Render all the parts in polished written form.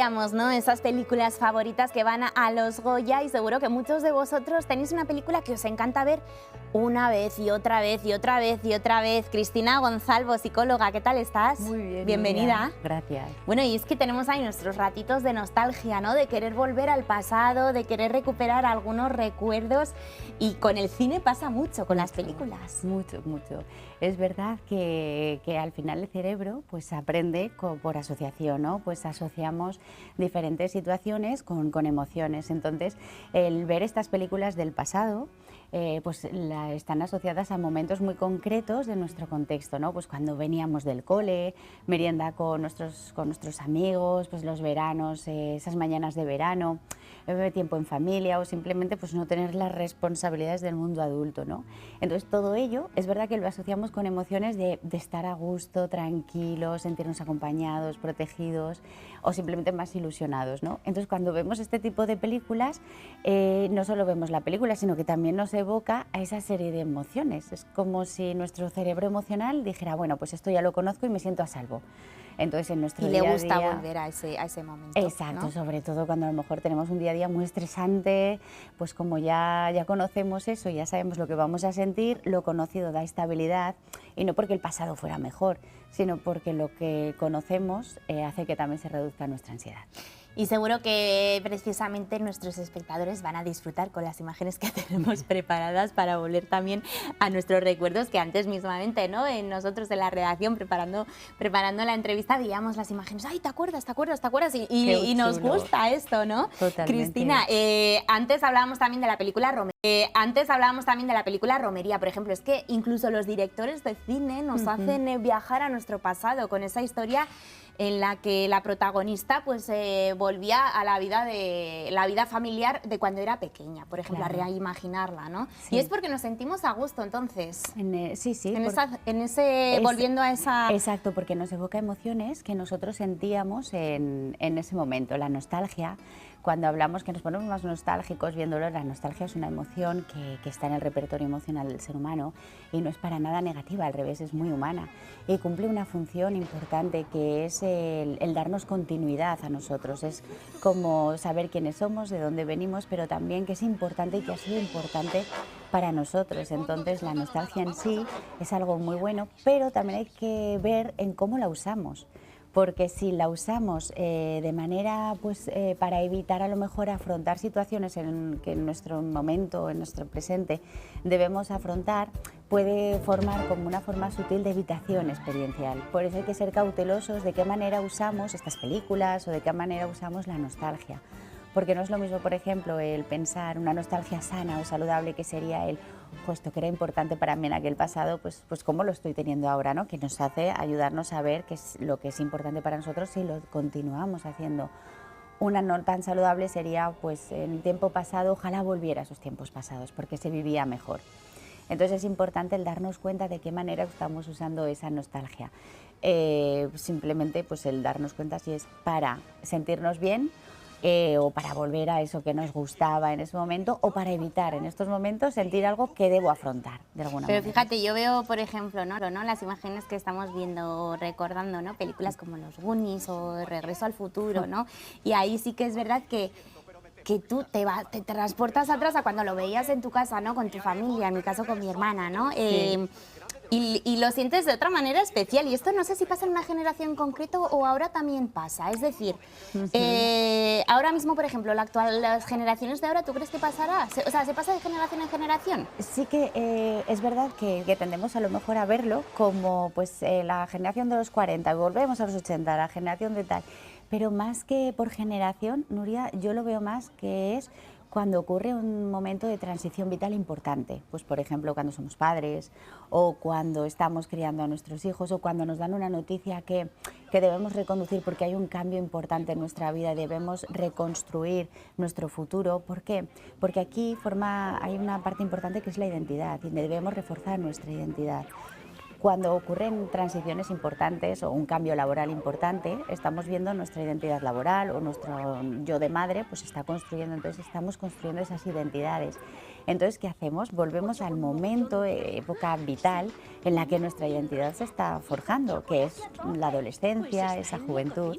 ¿No? Esas películas favoritas que van a los Goya, y seguro que muchos de vosotros tenéis una película que os encanta ver una vez y otra vez y otra vez y otra vez. Cristina Gonzalvo, psicóloga, ¿qué tal estás? Muy bien. Bienvenida. Nuria. Gracias. Bueno, y es que tenemos ahí nuestros ratitos de nostalgia, ¿no? De querer volver al pasado, de querer recuperar algunos recuerdos, y con el cine pasa mucho, con las películas. Mucho. Es verdad que al final el cerebro pues aprende por asociación, ¿no? Pues asociamos diferentes situaciones con emociones. Entonces, el ver estas películas del pasado pues están asociadas a momentos muy concretos de nuestro contexto, ¿no? Pues cuando veníamos del cole, merienda con nuestros amigos, pues los veranos, esas mañanas de verano, tiempo en familia, o simplemente pues no tener las responsabilidades del mundo adulto, ¿no? Entonces todo ello es verdad que lo asociamos con emociones de estar a gusto, tranquilos, sentirnos acompañados, protegidos o simplemente más ilusionados, ¿no? Entonces cuando vemos este tipo de películas, no solo vemos la película, sino que también nos evoca a esa serie de emociones. Es como si nuestro cerebro emocional dijera, bueno, pues esto ya lo conozco y me siento a salvo. Entonces en nuestro día a día... Y le gusta volver a ese momento. Exacto, ¿no? Sobre todo cuando a lo mejor tenemos un día a día muy estresante, pues como ya conocemos eso, ya sabemos lo que vamos a sentir, lo conocido da estabilidad, y no porque el pasado fuera mejor, sino porque lo que conocemos hace que también se reduzca nuestra ansiedad. Y seguro que precisamente nuestros espectadores van a disfrutar con las imágenes que tenemos preparadas para volver también a nuestros recuerdos, que antes mismamente, ¿no? Nosotros en la redacción preparando la entrevista veíamos las imágenes. ¡Ay, te acuerdas! Y nos gusta esto, ¿no? Totalmente. Cristina, antes hablábamos también de la película Romería, por ejemplo. Es que incluso los directores de cine nos hacen viajar a nuestro pasado con esa historia en la que la protagonista pues volvía a la vida familiar de cuando era pequeña, por ejemplo, claro, a reimaginarla, ¿no? Sí. Y es porque nos sentimos a gusto, entonces. Sí. Volviendo a esa... Exacto, porque nos evoca emociones que nosotros sentíamos en ese momento. La nostalgia, cuando hablamos que nos ponemos más nostálgicos viéndolo, la nostalgia es una emoción que está en el repertorio emocional del ser humano y no es para nada negativa, al revés, es muy humana y cumple una función importante, que es el darnos continuidad a nosotros. Es como saber quiénes somos, de dónde venimos, pero también que es importante y que ha sido importante para nosotros. Entonces la nostalgia en sí es algo muy bueno, pero también hay que ver en cómo la usamos. Porque si la usamos de manera para evitar a lo mejor afrontar situaciones que en nuestro momento, en nuestro presente, debemos afrontar, puede formar como una forma sutil de evitación experiencial. Por eso hay que ser cautelosos de qué manera usamos estas películas o de qué manera usamos la nostalgia. Porque no es lo mismo, por ejemplo, el pensar una nostalgia sana o saludable, que sería esto que era importante para mí en aquel pasado, pues cómo lo estoy teniendo ahora, ¿no? Que nos hace ayudarnos a ver qué es lo que es importante para nosotros si lo continuamos haciendo. Una no tan saludable sería, pues en el tiempo pasado, ojalá volviera a esos tiempos pasados, porque se vivía mejor. Entonces es importante el darnos cuenta de qué manera estamos usando esa nostalgia. Simplemente pues el darnos cuenta si es para sentirnos bien, o para volver a eso que nos gustaba en ese momento, o para evitar en estos momentos sentir algo que debo afrontar de alguna manera. Pero fíjate, yo veo, por ejemplo, ¿no? Las imágenes que estamos viendo, recordando, ¿no? Películas como Los Goonies o Regreso al Futuro, ¿no? Y ahí sí que es verdad que tú te transportas atrás a cuando lo veías en tu casa, ¿no? Con tu familia, en mi caso con mi hermana, ¿no? Sí. Y lo sientes de otra manera especial, y esto no sé si pasa en una generación concreta o ahora también pasa. Es decir, ahora mismo, por ejemplo, las generaciones de ahora, ¿tú crees que pasará? ¿Se pasa de generación en generación? Sí que es verdad que tendemos a lo mejor a verlo como la generación de los 40, volvemos a los 80, la generación de tal. Pero más que por generación, Nuria, yo lo veo más que es cuando ocurre un momento de transición vital importante, pues por ejemplo cuando somos padres, o cuando estamos criando a nuestros hijos, o cuando nos dan una noticia que debemos reconducir porque hay un cambio importante en nuestra vida y debemos reconstruir nuestro futuro. ¿Por qué? Porque aquí hay una parte importante que es la identidad, y debemos reforzar nuestra identidad. Cuando ocurren transiciones importantes o un cambio laboral importante, estamos viendo nuestra identidad laboral, o nuestro yo de madre pues está construyendo, entonces estamos construyendo esas identidades. Entonces, ¿qué hacemos? Volvemos al momento, época vital en la que nuestra identidad se está forjando, que es la adolescencia, esa juventud.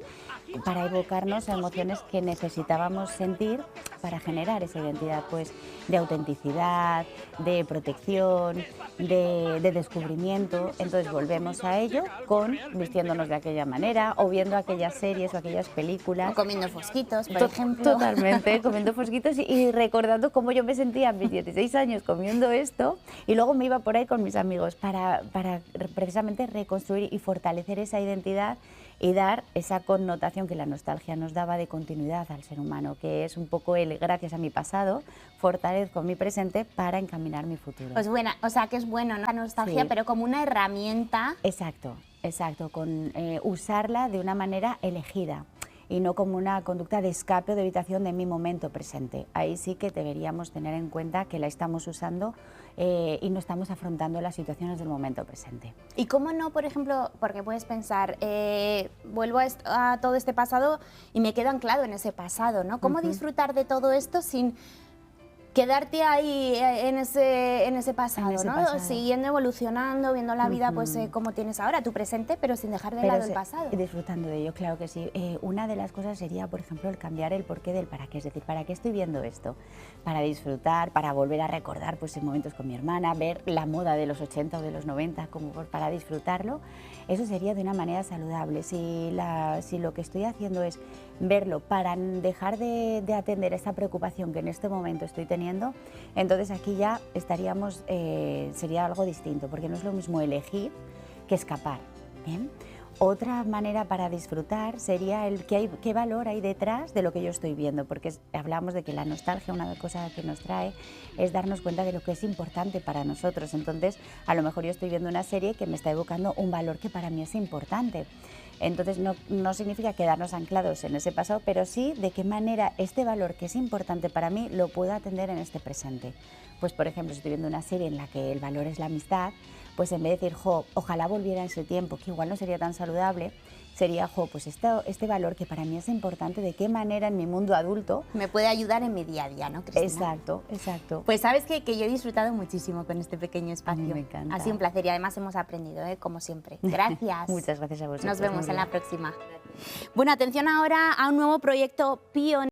para evocarnos a emociones que necesitábamos sentir para generar esa identidad, pues de autenticidad, de protección, de descubrimiento. Entonces volvemos a ello con vistiéndonos de aquella manera o viendo aquellas series o aquellas películas. O comiendo fosquitos, por ejemplo. Totalmente, comiendo fosquitos y recordando cómo yo me sentía a mis 16 años comiendo esto, y luego me iba por ahí con mis amigos para precisamente reconstruir y fortalecer esa identidad y dar esa connotación que la nostalgia nos daba de continuidad al ser humano, que es un poco el gracias a mi pasado, fortalezco mi presente para encaminar mi futuro. Pues buena, o sea que es bueno, ¿no? La nostalgia, Sí. pero como una herramienta. Exacto, exacto, con usarla de una manera elegida y no como una conducta de escape o de evitación de mi momento presente. Ahí sí que deberíamos tener en cuenta que la estamos usando y no estamos afrontando las situaciones del momento presente. ¿Y cómo no, por ejemplo, porque puedes pensar, vuelvo a todo este pasado y me quedo anclado en ese pasado, ¿no? ¿Cómo disfrutar de todo esto sin quedarte ahí en ese pasado, En ese ¿no? pasado. Siguiendo evolucionando, viendo la vida pues como tienes ahora, tu presente, pero sin dejar de lado el pasado. Disfrutando de ello, claro que sí. Una de las cosas sería, por ejemplo, el cambiar el porqué del para qué. Es decir, ¿para qué estoy viendo esto? Para disfrutar, para volver a recordar pues, en momentos con mi hermana, ver la moda de los 80 o de los 90, como para disfrutarlo. Eso sería de una manera saludable. Si lo que estoy haciendo es verlo para dejar de atender esta preocupación que en este momento estoy teniendo, entonces aquí ya estaríamos, sería algo distinto, porque no es lo mismo elegir que escapar. ¿Bien? Otra manera para disfrutar sería el qué valor hay detrás de lo que yo estoy viendo, porque hablamos de que la nostalgia, una cosa que nos trae, es darnos cuenta de lo que es importante para nosotros. Entonces, a lo mejor yo estoy viendo una serie que me está evocando un valor que para mí es importante. Entonces, no significa quedarnos anclados en ese pasado, pero sí de qué manera este valor que es importante para mí lo puedo atender en este presente. Pues, por ejemplo, si estoy viendo una serie en la que el valor es la amistad, pues en vez de decir, ojalá volviera ese tiempo, que igual no sería tan saludable, sería, pues este valor que para mí es importante, de qué manera en mi mundo adulto me puede ayudar en mi día a día, ¿no, Cristina? Exacto, exacto. Pues sabes que yo he disfrutado muchísimo con este pequeño espacio. A mí me encanta. Ha sido un placer y además hemos aprendido, como siempre. Gracias. Muchas gracias a vosotros. Nos vemos en la próxima. Bueno, atención ahora a un nuevo proyecto pionero.